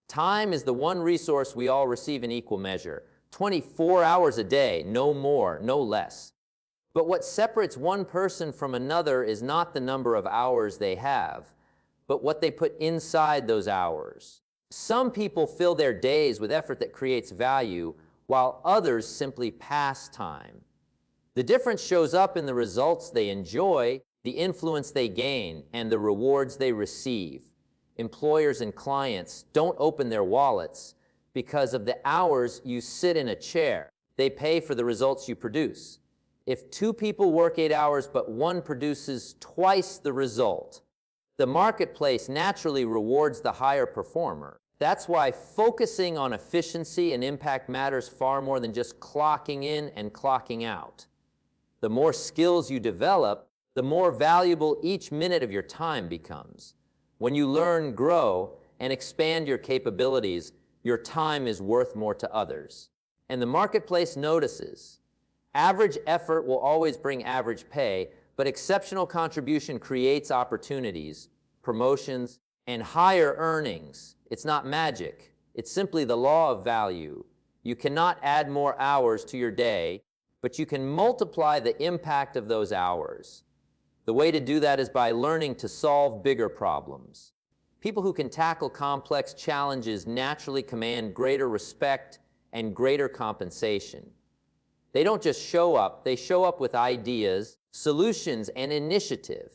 Time is the one resource we all receive in equal measure. 24 hours a day, no more, no less. But what separates one person from another is not the number of hours they have, but what they put inside those hours. Some people fill their days with effort that creates value, while others simply pass time. The difference shows up in the results they enjoy, the influence they gain, and the rewards they receive. Employers and clients don't open their wallets because of the hours you sit in a chair. They pay for the results you produce. If two people work 8 hours but one produces twice the result, the marketplace naturally rewards the higher performer. That's why focusing on efficiency and impact matters far more than just clocking in and clocking out. The more skills you develop, the more valuable each minute of your time becomes. When you learn, grow, and expand your capabilities, your time is worth more to others. And the marketplace notices. Average effort will always bring average pay, but exceptional contribution creates opportunities, promotions, and higher earnings. It's not magic. It's simply the law of value. You cannot add more hours to your day, but you can multiply the impact of those hours. The way to do that is by learning to solve bigger problems. People who can tackle complex challenges naturally command greater respect and greater compensation. They don't just show up, they show up with ideas, solutions, and initiative.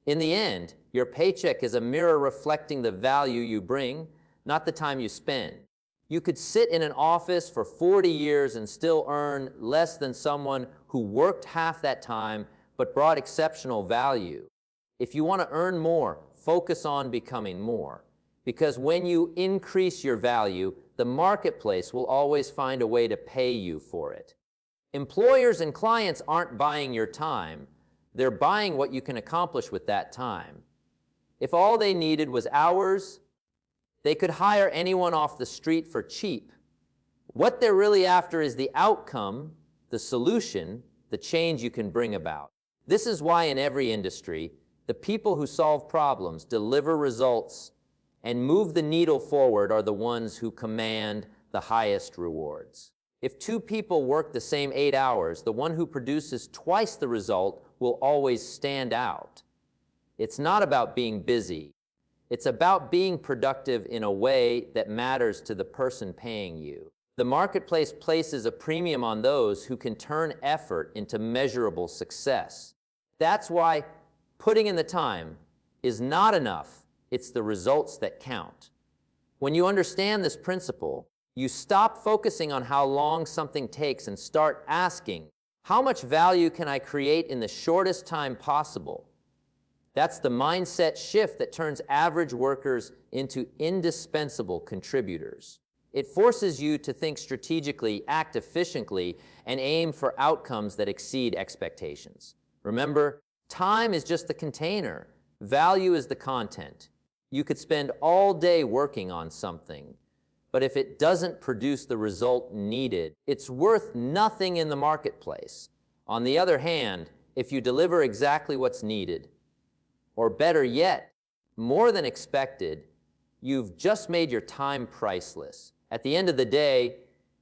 In the end, your paycheck is a mirror reflecting the value you bring, not the time you spend. You could sit in an office for 40 years and still earn less than someone who worked half that time but brought exceptional value. If you want to earn more, focus on becoming more. Because when you increase your value, the marketplace will always find a way to pay you for it. Employers and clients aren't buying your time. They're buying what you can accomplish with that time. If all they needed was hours, they could hire anyone off the street for cheap. What they're really after is the outcome, the solution, the change you can bring about. This is why in every industry, the people who solve problems, deliver results, and move the needle forward are the ones who command the highest rewards. If two people work the same 8 hours, the one who produces twice the result will always stand out. It's not about being busy. It's about being productive in a way that matters to the person paying you. The marketplace places a premium on those who can turn effort into measurable success. That's why putting in the time is not enough. It's the results that count. When you understand this principle, you stop focusing on how long something takes and start asking, how much value can I create in the shortest time possible? That's the mindset shift that turns average workers into indispensable contributors. It forces you to think strategically, act efficiently, and aim for outcomes that exceed expectations. Remember, time is just the container. Value is the content. You could spend all day working on something, but if it doesn't produce the result needed, it's worth nothing in the marketplace. On the other hand, if you deliver exactly what's needed, or better yet, more than expected, you've just made your time priceless. At the end of the day,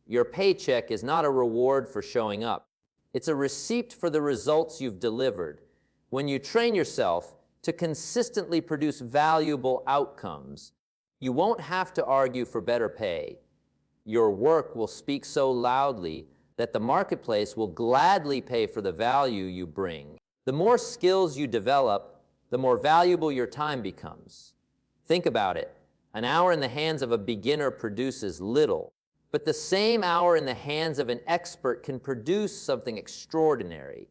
your paycheck is not a reward for showing up. It's a receipt for the results you've delivered. When you train yourself to consistently produce valuable outcomes, you won't have to argue for better pay. Your work will speak so loudly that the marketplace will gladly pay for the value you bring. The more skills you develop, the more valuable your time becomes. Think about it. An hour in the hands of a beginner produces little, but the same hour in the hands of an expert can produce something extraordinary.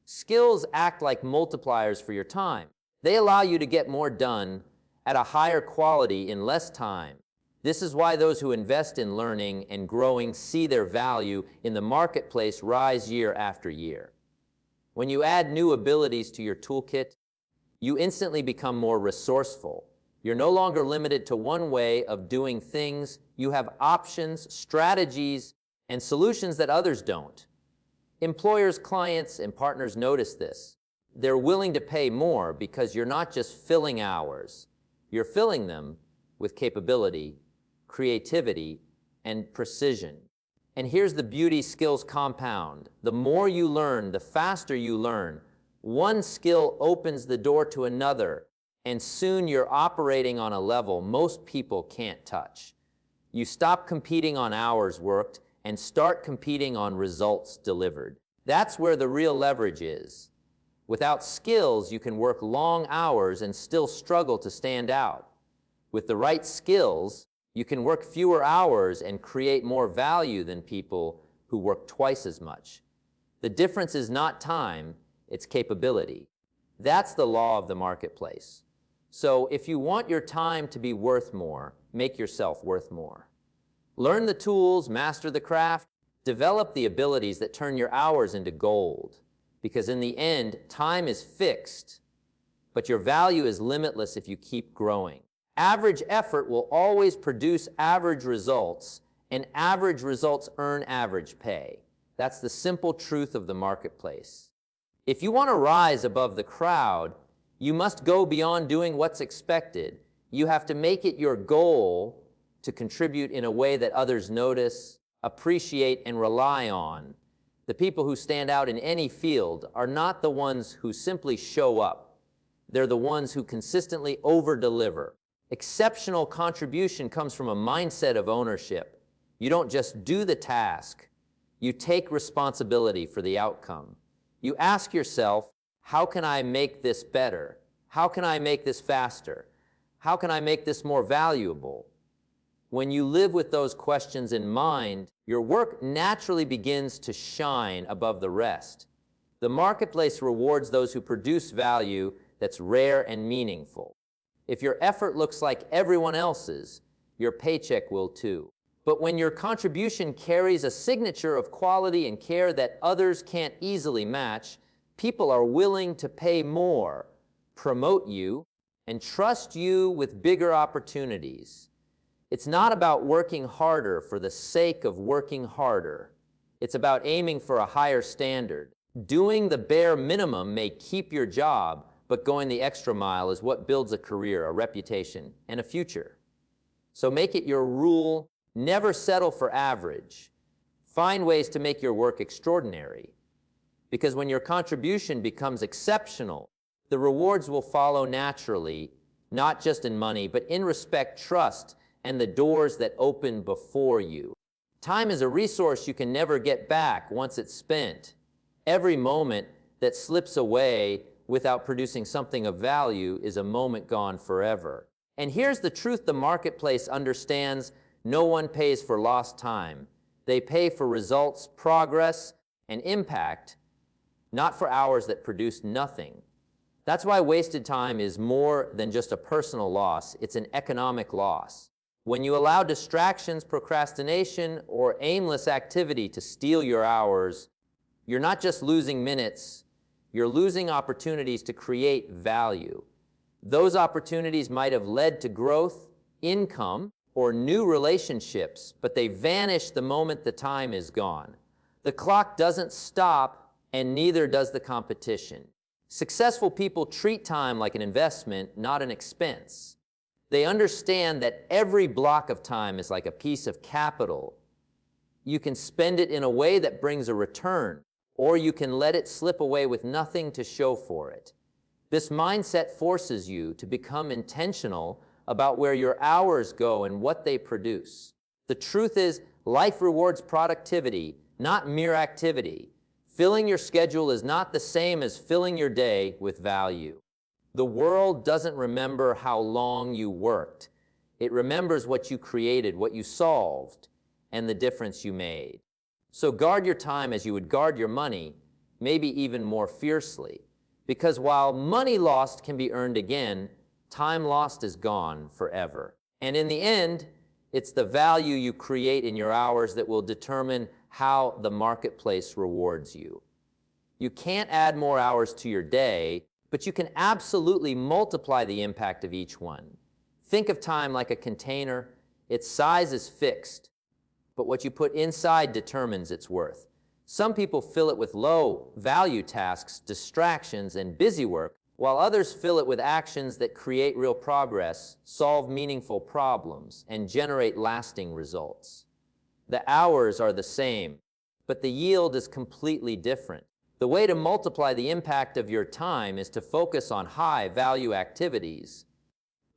Skills act like multipliers for your time. They allow you to get more done at a higher quality in less time. This is why those who invest in learning and growing see their value in the marketplace rise year after year. When you add new abilities to your toolkit, you instantly become more resourceful. You're no longer limited to one way of doing things. You have options, strategies, and solutions that others don't. Employers, clients, and partners notice this. They're willing to pay more because you're not just filling hours. You're filling them with capability, creativity, and precision. And here's the beauty skills compound. The more you learn, the faster you learn. One skill opens the door to another, and soon you're operating on a level most people can't touch. You stop competing on hours worked and start competing on results delivered. That's where the real leverage is. Without skills, you can work long hours and still struggle to stand out. With the right skills, you can work fewer hours and create more value than people who work twice as much. The difference is not time, it's capability. That's the law of the marketplace. So if you want your time to be worth more, make yourself worth more. Learn the tools, master the craft, develop the abilities that turn your hours into gold. Because in the end, time is fixed, but your value is limitless if you keep growing. Average effort will always produce average results, and average results earn average pay. That's the simple truth of the marketplace. If you want to rise above the crowd, you must go beyond doing what's expected. You have to make it your goal to contribute in a way that others notice, appreciate, and rely on. The people who stand out in any field are not the ones who simply show up. They're the ones who consistently over-deliver. Exceptional contribution comes from a mindset of ownership. You don't just do the task, you take responsibility for the outcome. You ask yourself, how can I make this better? How can I make this faster? How can I make this more valuable? When you live with those questions in mind, your work naturally begins to shine above the rest. The marketplace rewards those who produce value that's rare and meaningful. If your effort looks like everyone else's, your paycheck will too. But when your contribution carries a signature of quality and care that others can't easily match, people are willing to pay more, promote you, and trust you with bigger opportunities. It's not about working harder for the sake of working harder. It's about aiming for a higher standard. Doing the bare minimum may keep your job, but going the extra mile is what builds a career, a reputation, and a future. So make it your rule, never settle for average. Find ways to make your work extraordinary. Because when your contribution becomes exceptional, the rewards will follow naturally, not just in money, but in respect, trust, and the doors that open before you. Time is a resource you can never get back once it's spent. Every moment that slips away without producing something of value is a moment gone forever. And here's the truth the marketplace understands: no one pays for lost time. They pay for results, progress, and impact, not for hours that produce nothing. That's why wasted time is more than just a personal loss, it's an economic loss. When you allow distractions, procrastination, or aimless activity to steal your hours, you're not just losing minutes, you're losing opportunities to create value. Those opportunities might have led to growth, income, or new relationships, but they vanish the moment the time is gone. The clock doesn't stop, and neither does the competition. Successful people treat time like an investment, not an expense. They understand that every block of time is like a piece of capital. You can spend it in a way that brings a return, or you can let it slip away with nothing to show for it. This mindset forces you to become intentional about where your hours go and what they produce. The truth is, life rewards productivity, not mere activity. Filling your schedule is not the same as filling your day with value. The world doesn't remember how long you worked. It remembers what you created, what you solved, and the difference you made. So guard your time as you would guard your money, maybe even more fiercely. Because while money lost can be earned again, time lost is gone forever. And in the end, it's the value you create in your hours that will determine how the marketplace rewards you. You can't add more hours to your day, but you can absolutely multiply the impact of each one. Think of time like a container. Its size is fixed, but what you put inside determines its worth. Some people fill it with low-value tasks, distractions, and busy work, while others fill it with actions that create real progress, solve meaningful problems, and generate lasting results. The hours are the same, but the yield is completely different. The way to multiply the impact of your time is to focus on high-value activities,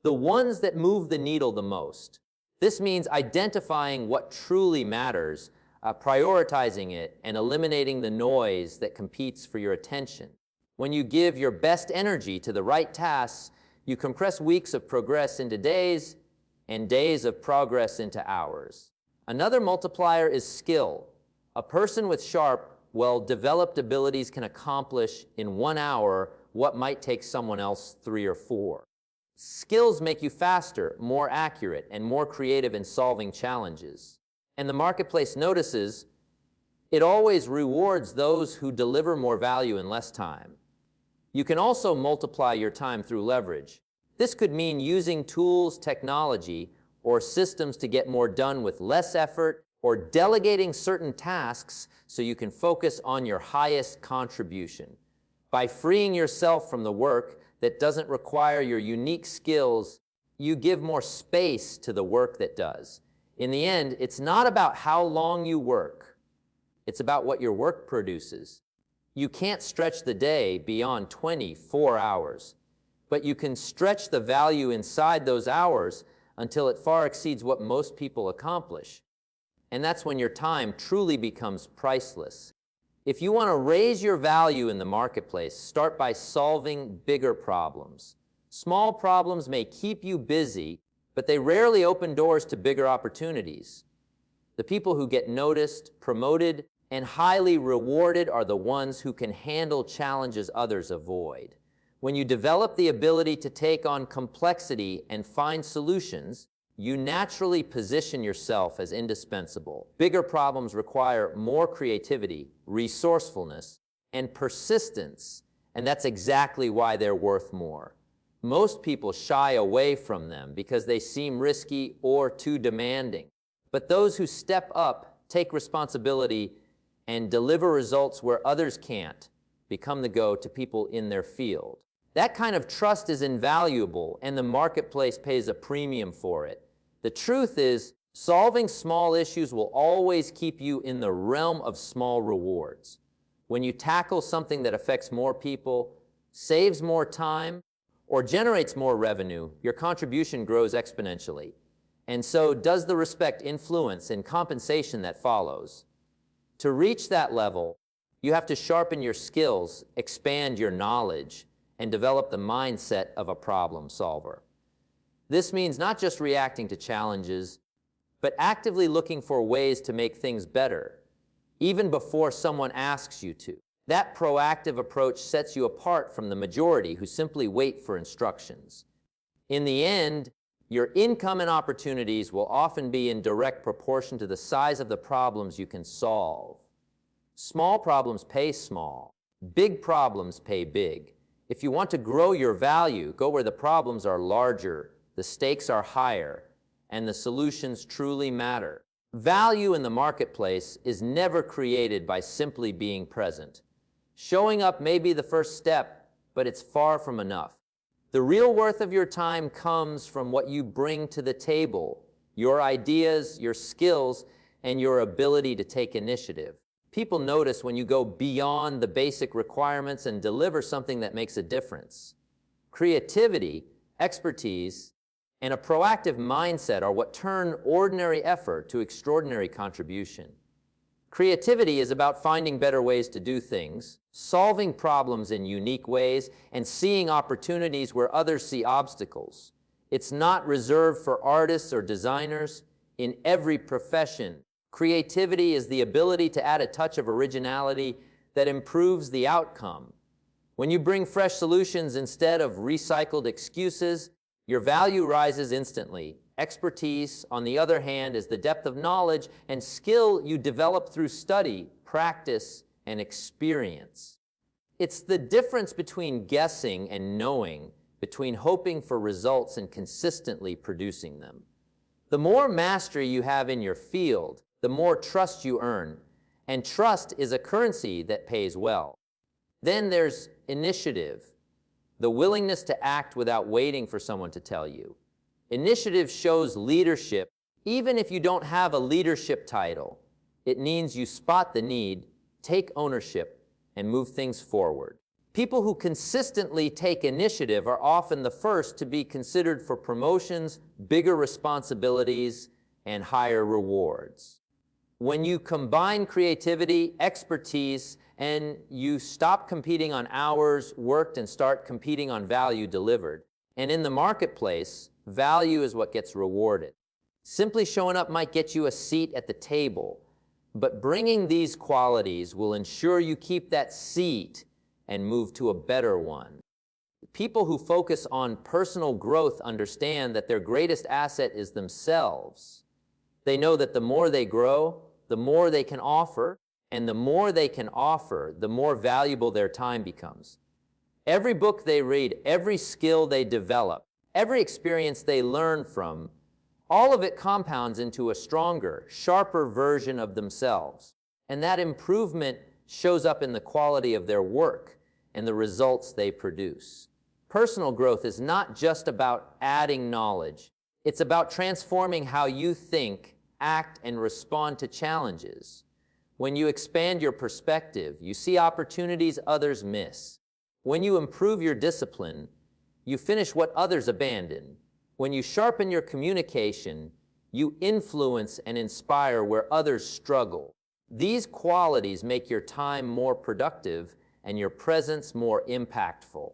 the ones that move the needle the most. This means identifying what truly matters, prioritizing it, and eliminating the noise that competes for your attention. When you give your best energy to the right tasks, you compress weeks of progress into days, and days of progress into hours. Another multiplier is skill. A person with sharp, well-developed abilities can accomplish in 1 hour what might take someone else 3 or 4. Skills make you faster, more accurate, and more creative in solving challenges. And the marketplace notices it always rewards those who deliver more value in less time. You can also multiply your time through leverage. This could mean using tools, technology, or systems to get more done with less effort, or delegating certain tasks so you can focus on your highest contribution. By freeing yourself from the work that doesn't require your unique skills, you give more space to the work that does. In the end, it's not about how long you work. It's about what your work produces. You can't stretch the day beyond 24 hours, but you can stretch the value inside those hours until it far exceeds what most people accomplish. And that's when your time truly becomes priceless. If you want to raise your value in the marketplace, start by solving bigger problems. Small problems may keep you busy, but they rarely open doors to bigger opportunities. The people who get noticed, promoted, and highly rewarded are the ones who can handle challenges others avoid. When you develop the ability to take on complexity and find solutions, you naturally position yourself as indispensable. Bigger problems require more creativity, resourcefulness, and persistence, and that's exactly why they're worth more. Most people shy away from them because they seem risky or too demanding. But those who step up, take responsibility, and deliver results where others can't become the go-to people in their field. That kind of trust is invaluable, and the marketplace pays a premium for it. The truth is, solving small issues will always keep you in the realm of small rewards. When you tackle something that affects more people, saves more time, or generates more revenue, your contribution grows exponentially. And so does the respect, influence, and compensation that follows. To reach that level, you have to sharpen your skills, expand your knowledge, and develop the mindset of a problem solver. This means not just reacting to challenges, but actively looking for ways to make things better, even before someone asks you to. That proactive approach sets you apart from the majority who simply wait for instructions. In the end, your income and opportunities will often be in direct proportion to the size of the problems you can solve. Small problems pay small. Big problems pay big. If you want to grow your value, go where the problems are larger, the stakes are higher, and the solutions truly matter. Value in the marketplace is never created by simply being present. Showing up may be the first step, but it's far from enough. The real worth of your time comes from what you bring to the table, your ideas, your skills, and your ability to take initiative. People notice when you go beyond the basic requirements and deliver something that makes a difference. Creativity, expertise, and a proactive mindset are what turn ordinary effort to extraordinary contribution. Creativity is about finding better ways to do things, solving problems in unique ways, and seeing opportunities where others see obstacles. It's not reserved for artists or designers. In every profession, creativity is the ability to add a touch of originality that improves the outcome. When you bring fresh solutions instead of recycled excuses, your value rises instantly. Expertise, on the other hand, is the depth of knowledge and skill you develop through study, practice, and experience. It's the difference between guessing and knowing, between hoping for results and consistently producing them. The more mastery you have in your field, the more trust you earn, and trust is a currency that pays well. Then there's initiative. the willingness to act without waiting for someone to tell you. Initiative shows leadership, even if you don't have a leadership title. It means you spot the need, take ownership, and move things forward. People who consistently take initiative are often the first to be considered for promotions, bigger responsibilities, and higher rewards. When you combine creativity, expertise, and you stop competing on hours worked and start competing on value delivered, and in the marketplace, value is what gets rewarded. Simply showing up might get you a seat at the table, but bringing these qualities will ensure you keep that seat and move to a better one. People who focus on personal growth understand that their greatest asset is themselves. They know that the more they grow, the more they can offer, and the more they can offer, the more valuable their time becomes. Every book they read, every skill they develop, every experience they learn from, all of it compounds into a stronger, sharper version of themselves. And that improvement shows up in the quality of their work and the results they produce. Personal growth is not just about adding knowledge. It's about transforming how you think, act, and respond to challenges. When you expand your perspective, you see opportunities others miss. When you improve your discipline, you finish what others abandon. When you sharpen your communication, you influence and inspire where others struggle. These qualities make your time more productive and your presence more impactful.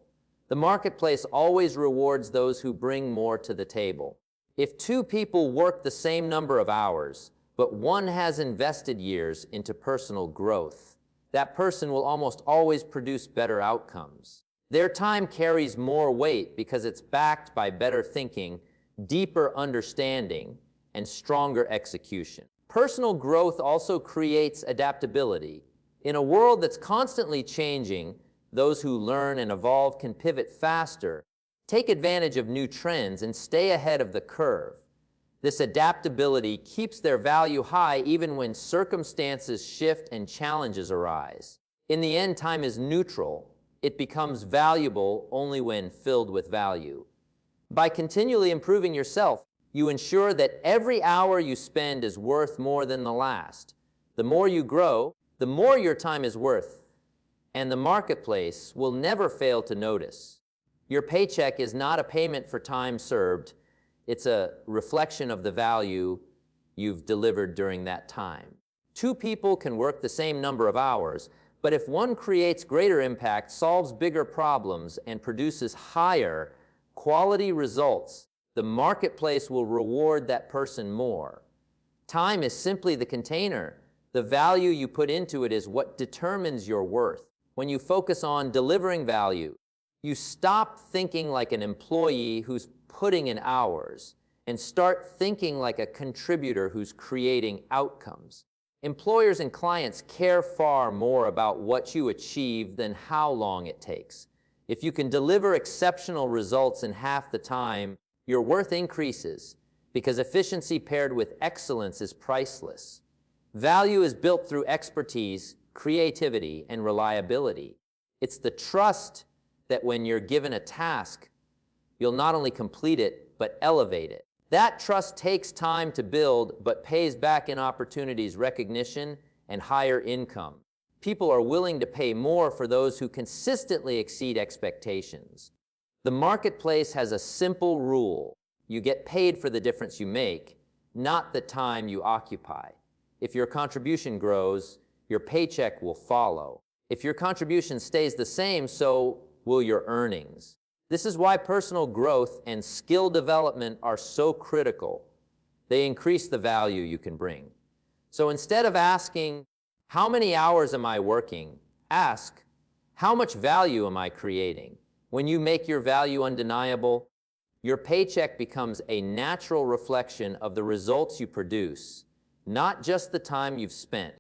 The marketplace always rewards those who bring more to the table. If two people work the same number of hours, but one has invested years into personal growth, that person will almost always produce better outcomes. Their time carries more weight because it's backed by better thinking, deeper understanding, and stronger execution. Personal growth also creates adaptability. In a world that's constantly changing, those who learn and evolve can pivot faster, take advantage of new trends, and stay ahead of the curve. This adaptability keeps their value high even when circumstances shift and challenges arise. In the end, time is neutral. It becomes valuable only when filled with value. By continually improving yourself, you ensure that every hour you spend is worth more than the last. The more you grow, the more your time is worth, and the marketplace will never fail to notice. Your paycheck is not a payment for time served. It's a reflection of the value you've delivered during that time. Two people can work the same number of hours, but if one creates greater impact, solves bigger problems, and produces higher quality results, the marketplace will reward that person more. Time is simply the container. The value you put into it is what determines your worth. When you focus on delivering value, you stop thinking like an employee who's putting in hours and start thinking like a contributor who's creating outcomes. Employers and clients care far more about what you achieve than how long it takes. If you can deliver exceptional results in half the time, your worth increases because efficiency paired with excellence is priceless. Value is built through expertise, creativity, and reliability. It's the trust that when you're given a task, you'll not only complete it, but elevate it. That trust takes time to build, but pays back in opportunities, recognition, and higher income. People are willing to pay more for those who consistently exceed expectations. The marketplace has a simple rule. You get paid for the difference you make, not the time you occupy. If your contribution grows, your paycheck will follow. If your contribution stays the same, so will your earnings. This is why personal growth and skill development are so critical. They increase the value you can bring. So instead of asking, how many hours am I working? Ask, how much value am I creating? When you make your value undeniable, your paycheck becomes a natural reflection of the results you produce, not just the time you've spent.